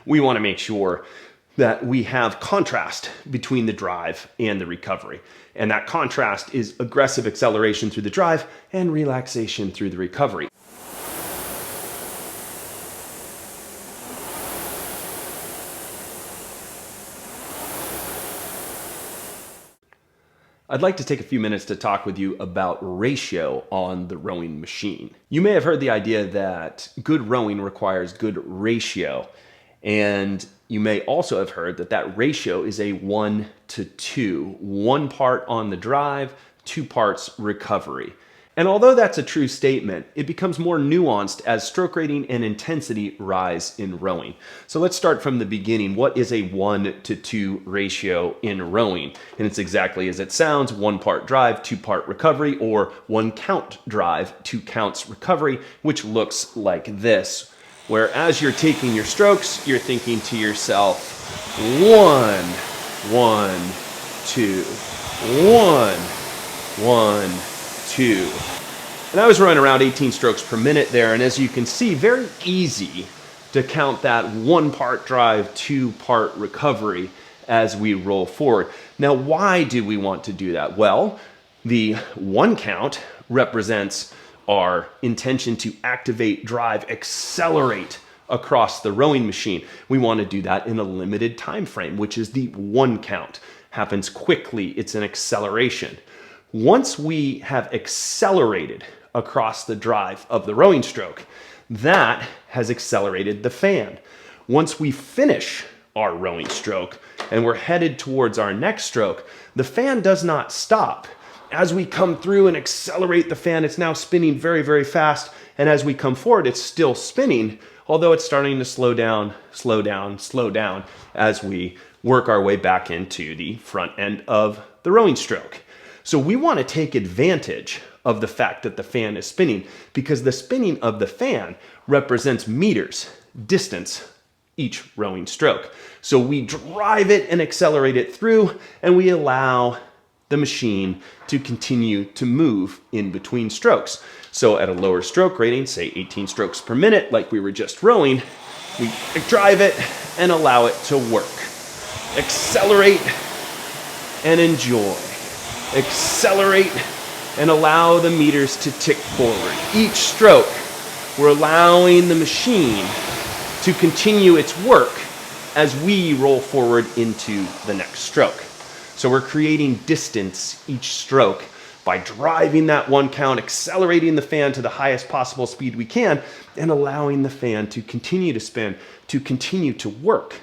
we want to make sure that we have contrast between the drive and the recovery. And that contrast is aggressive acceleration through the drive and relaxation through the recovery. I'd like to take a few minutes to talk with you about ratio on the rowing machine. You may have heard the idea that good rowing requires good ratio, and you may also have heard that that ratio is a 1-to-2, 1 part on the drive, 2 parts recovery. And although that's a true statement, it becomes more nuanced as stroke rating and intensity rise in rowing. So let's start from the beginning. What is a 1-to-2 ratio in rowing? And it's exactly as it sounds: 1 part drive, 2 part recovery, or 1 count drive, 2 counts recovery, which looks like this, where as you're taking your strokes, you're thinking to yourself, 1, 1, 2, 1, 1, 2. And I was running around 18 strokes per minute there, and as you can see, very easy to count that 1 part drive, 2 part recovery as we roll forward. Now, why do we want to do that? Well, the 1 count represents our intention to activate, drive, accelerate across the rowing machine. We want to do that in a limited time frame, which is the 1 count. Happens quickly, it's an acceleration. Once we have accelerated across the drive of the rowing stroke, that has accelerated the fan. Once we finish our rowing stroke and we're headed towards our next stroke, the fan does not stop. As we come through and accelerate the fan, it's now spinning very, very fast. And as we come forward, it's still spinning, although it's starting to slow down, slow down, slow down as we work our way back into the front end of the rowing stroke. So we want to take advantage of the fact that the fan is spinning, because the spinning of the fan represents meters, distance, each rowing stroke. So we drive it and accelerate it through, and we allow the machine to continue to move in between strokes. So at a lower stroke rating, say 18 strokes per minute, like we were just rowing, we drive it and allow it to work. Accelerate and enjoy. Accelerate and allow the meters to tick forward. Each stroke, we're allowing the machine to continue its work as we roll forward into the next stroke. So we're creating distance each stroke by driving that 1 count, accelerating the fan to the highest possible speed we can, and allowing the fan to continue to spin, to continue to work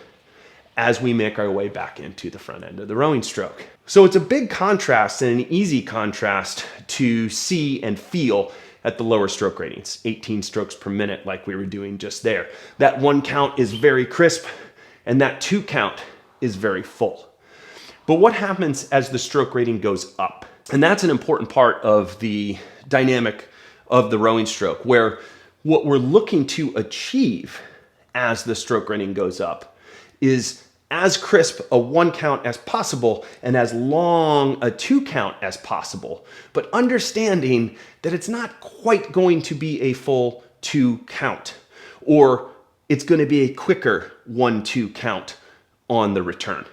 as we make our way back into the front end of the rowing stroke. So it's a big contrast and an easy contrast to see and feel at the lower stroke ratings, 18 strokes per minute like we were doing just there. That 1 count is very crisp, and that 2 count is very full. But what happens as the stroke rating goes up? And that's an important part of the dynamic of the rowing stroke, where what we're looking to achieve as the stroke rating goes up is as crisp a 1 count as possible and as long a 2 count as possible, but understanding that it's not quite going to be a full 2 count, or it's going to be a quicker 1-2 count on the return.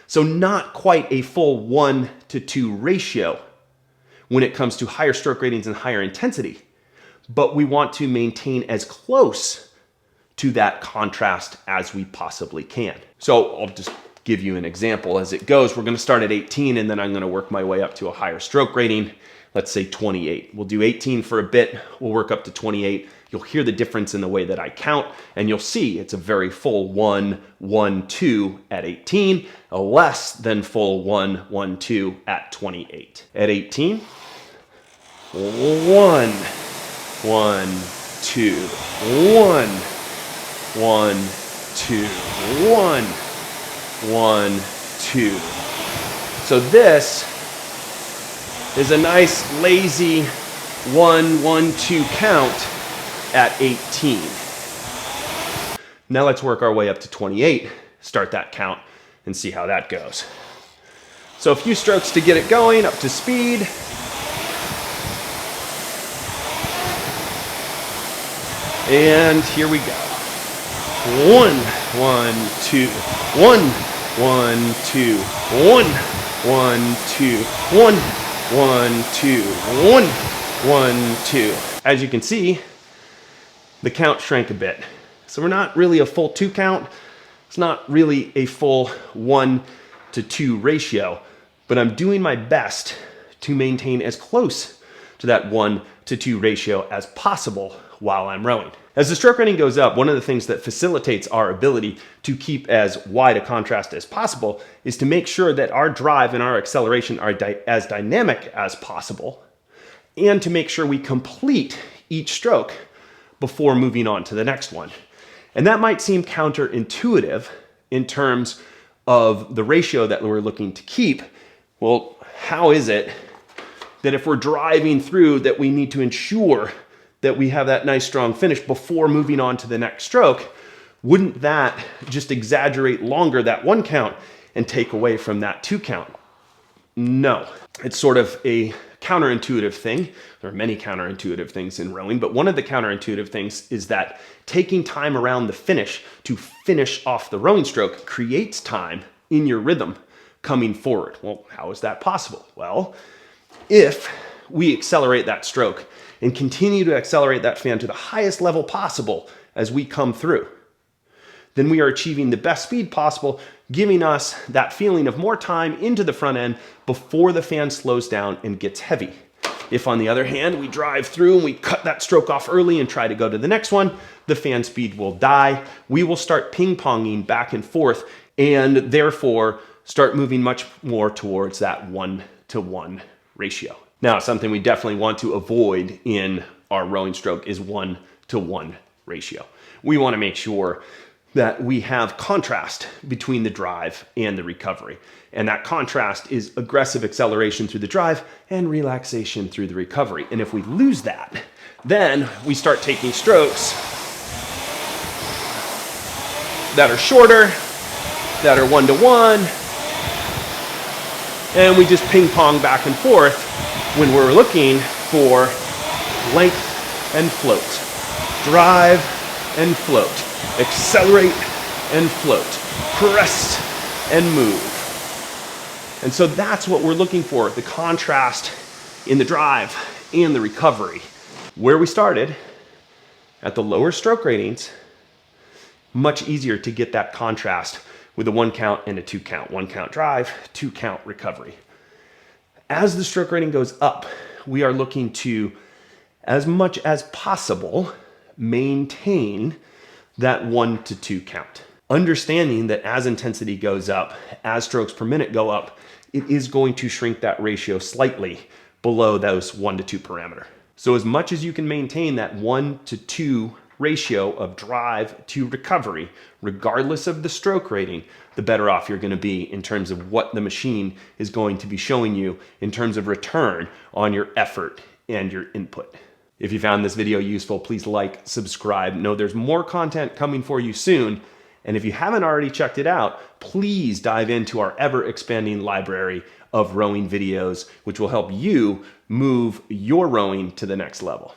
So not quite a full 1-to-2 ratio when it comes to higher stroke ratings and higher intensity, but we want to maintain as close to that contrast as we possibly can. So I'll just give you an example as it goes. We're going to start at 18, and then I'm going to work my way up to a higher stroke rating, let's say 28. We'll do 18 for a bit, we'll work up to 28. You'll hear the difference in the way that I count, and you'll see it's a very full 1, 1, 2 at 18, a less than full 1, 1, 2 at 28. At 18, 1, 1, 2, 1, 1, 2, 1, 1, 2. So this is a nice lazy 1, 1, 2 count at 18. Now let's work our way up to 28, start that count, and see how that goes. So a few strokes to get it going, up to speed. And here we go. 1, 1, 2, 1, 1, 2, 1, 1, 2, 1, 1, 2, 1, 1, 2. As you can see, the count shrank a bit. So we're not really a full 2 count. It's not really a full 1 to 2 ratio, but I'm doing my best to maintain as close to that 1 to 2 ratio as possible while I'm rowing. As the stroke rating goes up, one of the things that facilitates our ability to keep as wide a contrast as possible is to make sure that our drive and our acceleration are as dynamic as possible, and to make sure we complete each stroke before moving on to the next one. And that might seem counterintuitive in terms of the ratio that we're looking to keep. Well, how is it that if we're driving through that we need to ensure that we have that nice strong finish before moving on to the next stroke? Wouldn't that just exaggerate longer that 1 count and take away from that 2 count? No, it's sort of a counterintuitive thing. There are many counterintuitive things in rowing, but one of the counterintuitive things is that taking time around the finish to finish off the rowing stroke creates time in your rhythm coming forward. Well, how is that possible? Well, if we accelerate that stroke and continue to accelerate that fan to the highest level possible as we come through, then we are achieving the best speed possible, giving us that feeling of more time into the front end before the fan slows down and gets heavy. If, on the other hand, we drive through and we cut that stroke off early and try to go to the next one, the fan speed will die. We will start ping-ponging back and forth and therefore start moving much more towards that 1-to-1 ratio. Now, something we definitely want to avoid in our rowing stroke is 1-to-1 ratio. We want to make sure that we have contrast between the drive and the recovery. And that contrast is aggressive acceleration through the drive and relaxation through the recovery. And if we lose that, then we start taking strokes that are shorter, that are 1-to-1, and we just ping pong back and forth when we're looking for length and float, drive and float, accelerate and float, press and move. And so that's what we're looking for, the contrast in the drive and the recovery. Where we started, at the lower stroke ratings, much easier to get that contrast with a 1 count and a 2 count. 1 count drive, 2 count recovery. As the stroke rating goes up, we are looking to, as much as possible, maintain that 1 to 2 count. Understanding that as intensity goes up, as strokes per minute go up, it is going to shrink that ratio slightly below those 1 to 2 parameter. So as much as you can maintain that 1 to 2 ratio of drive to recovery, regardless of the stroke rating, the better off you're going to be in terms of what the machine is going to be showing you in terms of return on your effort and your input. If you found this video useful, please like, subscribe. Know there's more content coming for you soon. And if you haven't already checked it out, please dive into our ever-expanding library of rowing videos, which will help you move your rowing to the next level.